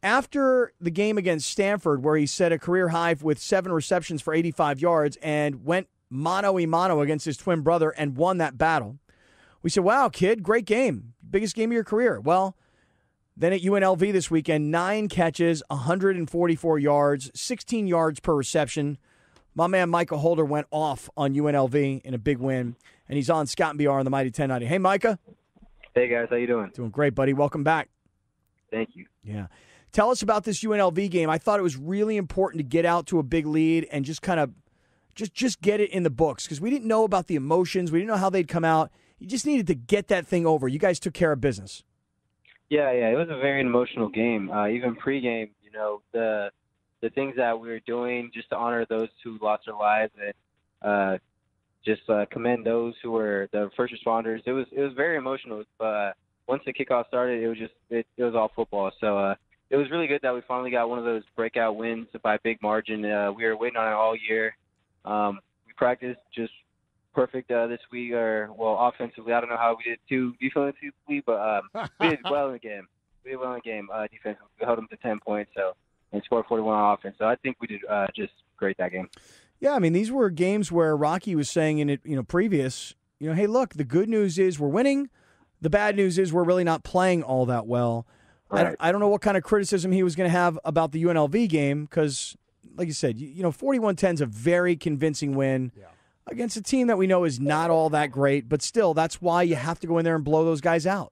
after the game against Stanford, where he set a career high with 7 receptions for 85 yards and went mano-a-mano against his twin brother and won that battle, we said, wow, kid, great game. Biggest game of your career. Well, then at UNLV this weekend, 9 catches, 144 yards, 16 yards per reception. My man Mikah Holder went off on UNLV in a big win, and he's on Scott and BR on the Mighty 1090. Hey, Mikah. Hey, guys. How you doing? Doing great, buddy. Welcome back. Thank you. Yeah. Tell us about this UNLV game. I thought it was really important to get out to a big lead and just kind of just get it in the books because we didn't know about the emotions. We didn't know how they'd come out. You just needed to get that thing over. You guys took care of business. Yeah. It was a very emotional game. Even pregame, the things that we were doing just to honor those who lost their lives and just commend those who were the first responders. It was very emotional. Once the kickoff started, it was all football. So it was really good that we finally got one of those breakout wins by a big margin. We were waiting on it all year. We practiced just perfect this week, offensively. I don't know how we did too defensively, but we did well in the game. Defensively, we held them to 10 points, and scored 41 on offense. So I think we did just great that game. Yeah, I mean, these were games where Rocky was saying in it, previous, hey, look, the good news is we're winning. The bad news is we're really not playing all that well. Right. I don't know what kind of criticism he was going to have about the UNLV game because, like you said, 41-10 is a very convincing win against a team that we know is not all that great. But still, that's why you have to go in there and blow those guys out.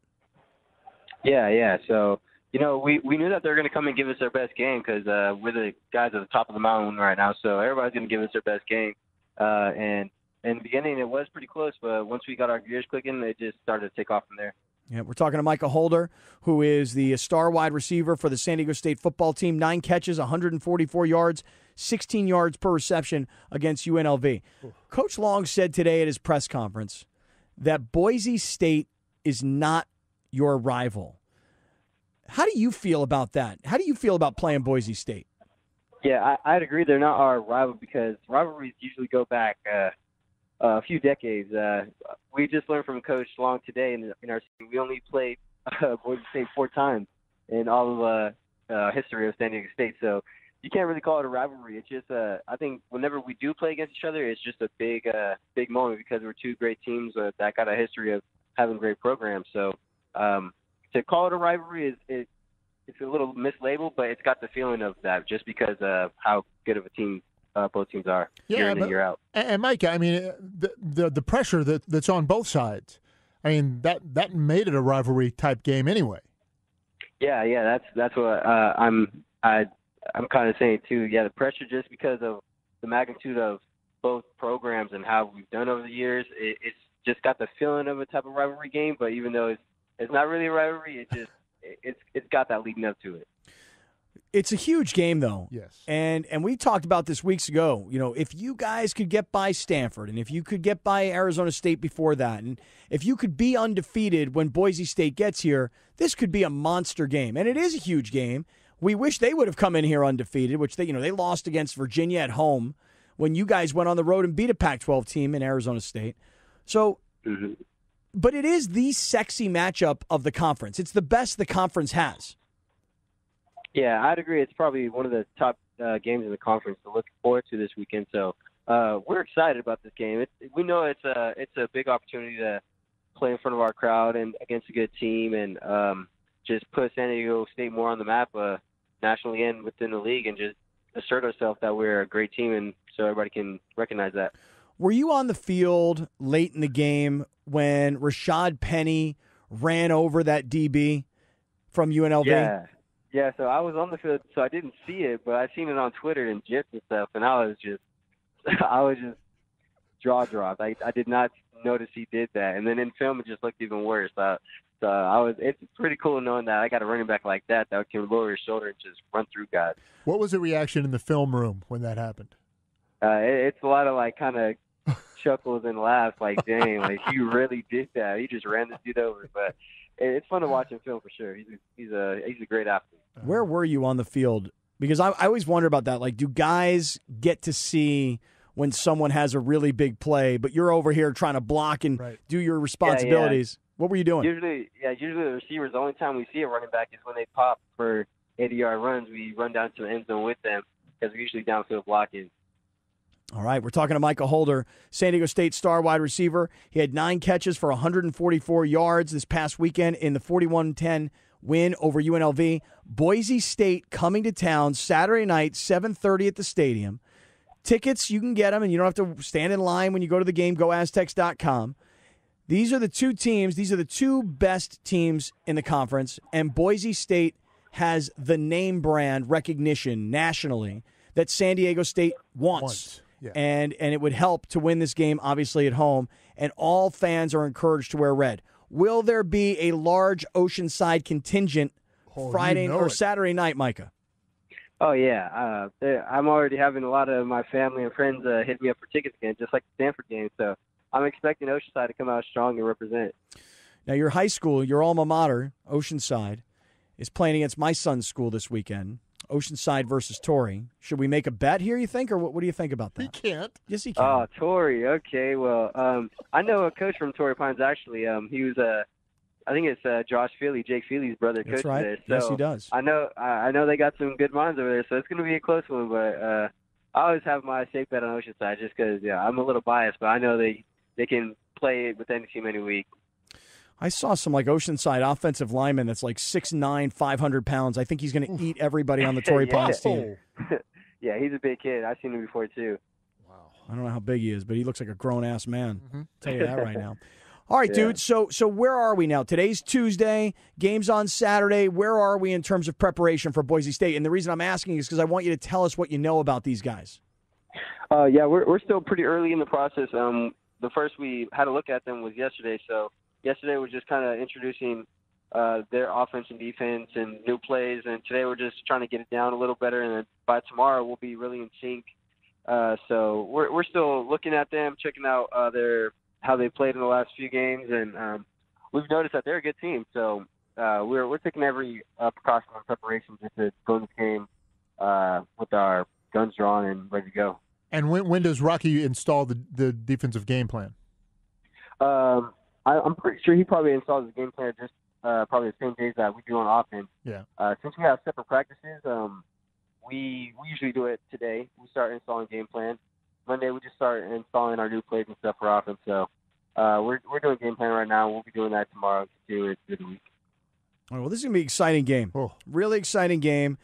Yeah. So, we knew that they were going to come and give us their best game because we're the guys at the top of the mountain right now. So everybody's going to give us their best game. And in the beginning, it was pretty close. But once we got our gears clicking, it just started to take off from there. Yeah, we're talking to Mikah Holder, who is the star wide receiver for the San Diego State football team. 9 catches, 144 yards, 16 yards per reception against UNLV. Coach Long said today at his press conference that Boise State is not your rival. How do you feel about that? How do you feel about playing Boise State? Yeah, I'd agree they're not our rival because rivalries usually go back a few decades. We just learned from Coach Long today in our season. We only played Boise State 4 times in all of history of San Diego State. So you can't really call it a rivalry. It's just I think whenever we do play against each other, it's just a big moment because we're 2 great teams that got a history of having great programs. So to call it a rivalry it's a little mislabeled, but it's got the feeling of that just because of how good of a team both teams are year in and year out. And Micah, I mean, the pressure that's on both sides, I mean, that made it a rivalry type game anyway. Yeah, that's what I'm kind of saying too. Yeah, the pressure just because of the magnitude of both programs and how we've done over the years, it's just got the feeling of a type of rivalry game. But even though it's not really a rivalry, it's got that leading up to it. It's a huge game, though. Yes. And we talked about this weeks ago. If you guys could get by Stanford and if you could get by Arizona State before that, and if you could be undefeated when Boise State gets here, this could be a monster game. And it is a huge game. We wish they would have come in here undefeated, which they lost against Virginia at home when you guys went on the road and beat a Pac-12 team in Arizona State. So, but it is the sexy matchup of the conference. It's the best the conference has. Yeah, I'd agree. It's probably one of the top games in the conference to look forward to this weekend. So we're excited about this game. We know it's a big opportunity to play in front of our crowd and against a good team and just put San Diego State more on the map nationally and within the league and just assert ourselves that we're a great team and so everybody can recognize that. Were you on the field late in the game when Rashad Penny ran over that DB from UNLV? Yeah, so I was on the field, so I didn't see it, but I seen it on Twitter and GIFs and stuff, and I was just jaw dropped. I did not notice he did that, and then in film it just looked even worse. It's pretty cool knowing that I got a running back like that can lower his shoulder and just run through guys. What was the reaction in the film room when that happened? It's a lot of like kind of chuckles and laughs, like dang, like you really did that. He just ran this dude over, but. It's fun to watch him film for sure. He's a great athlete. Where were you on the field? Because I always wonder about that. Like, do guys get to see when someone has a really big play, but you're over here trying to block and do your responsibilities? Yeah. What were you doing? Usually the receivers, the only time we see a running back is when they pop for 80-yard runs, we run down to the end zone with them because we're usually downfield blocking. All right, we're talking to Mikah Holder, San Diego State star wide receiver. He had 9 catches for 144 yards this past weekend in the 41-10 win over UNLV. Boise State coming to town Saturday night, 7:30 at the stadium. Tickets, you can get them, and you don't have to stand in line when you go to the game. GoAztecs.com. These are the two teams. These are the two best teams in the conference, and Boise State has the name brand recognition nationally that San Diego State wants. Yeah. And it would help to win this game, obviously, at home, and all fans are encouraged to wear red. Will there be a large Oceanside contingent Friday or Saturday night, Mikah? Oh, yeah. I'm already having a lot of my family and friends hit me up for tickets again, just like the Stanford game. So I'm expecting Oceanside to come out strong and represent. Now, your high school, your alma mater, Oceanside, is playing against my son's school this weekend. Oceanside versus Torrey. Should we make a bet here, you think, or what do you think about that? He can't. Yes, he can. Oh, Torrey. Okay, well, I know a coach from Torrey Pines, actually. He was, I think it's Josh Feely, Jake Feely's brother, That's coach right. there. So Yes, he does. I know they got some good minds over there, so it's going to be a close one, but I always have my safe bet on Oceanside just because, I'm a little biased, but I know they can play with any team any week. I saw some Oceanside offensive lineman that's 6'9", 500 pounds. I think he's going to eat everybody on the Torrey Pines team. Yeah, he's a big kid. I've seen him before, too. Wow. I don't know how big he is, but he looks like a grown-ass man. I'll tell you that right now. All right, dude, so where are we now? Today's Tuesday, game's on Saturday. Where are we in terms of preparation for Boise State? And the reason I'm asking is because I want you to tell us what you know about these guys. Yeah, we're still pretty early in the process. The first we had a look at them was yesterday, so yesterday we're just kind of introducing their offense and defense and new plays, and today we're just trying to get it down a little better, and then by tomorrow we'll be really in sync. So we're still looking at them, checking out how they played in the last few games, and we've noticed that they're a good team. So we're taking every precaution and preparation just to go in this game with our guns drawn and ready to go. And when does Rocky install the defensive game plan? I'm pretty sure he probably installs his game plan just probably the same days that we do on offense. Yeah. Since we have separate practices, we usually do it today. We start installing game plan. Monday we just start installing our new plays and stuff for offense. So we're doing game plan right now. We'll be doing that tomorrow too. It's a good week. All right, well, this is going to be an exciting game. Oh. Really exciting game.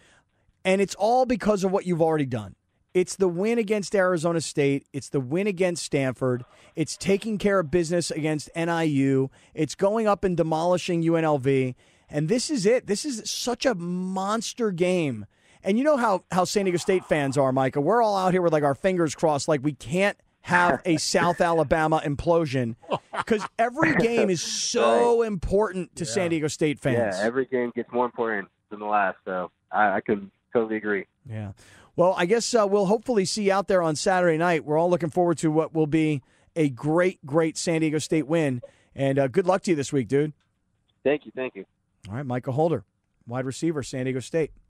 And it's all because of what you've already done. It's the win against Arizona State. It's the win against Stanford. It's taking care of business against NIU. It's going up and demolishing UNLV. And this is it. This is such a monster game. And you know how San Diego State fans are, Micah. We're all out here with our fingers crossed, we can't have a South Alabama implosion because every game is so important to San Diego State fans. Yeah, every game gets more important than the last. So I can totally agree. Yeah. Well, I guess we'll hopefully see you out there on Saturday night. We're all looking forward to what will be a great, great San Diego State win. And good luck to you this week, dude. Thank you. All right, Mikah Holder, wide receiver, San Diego State.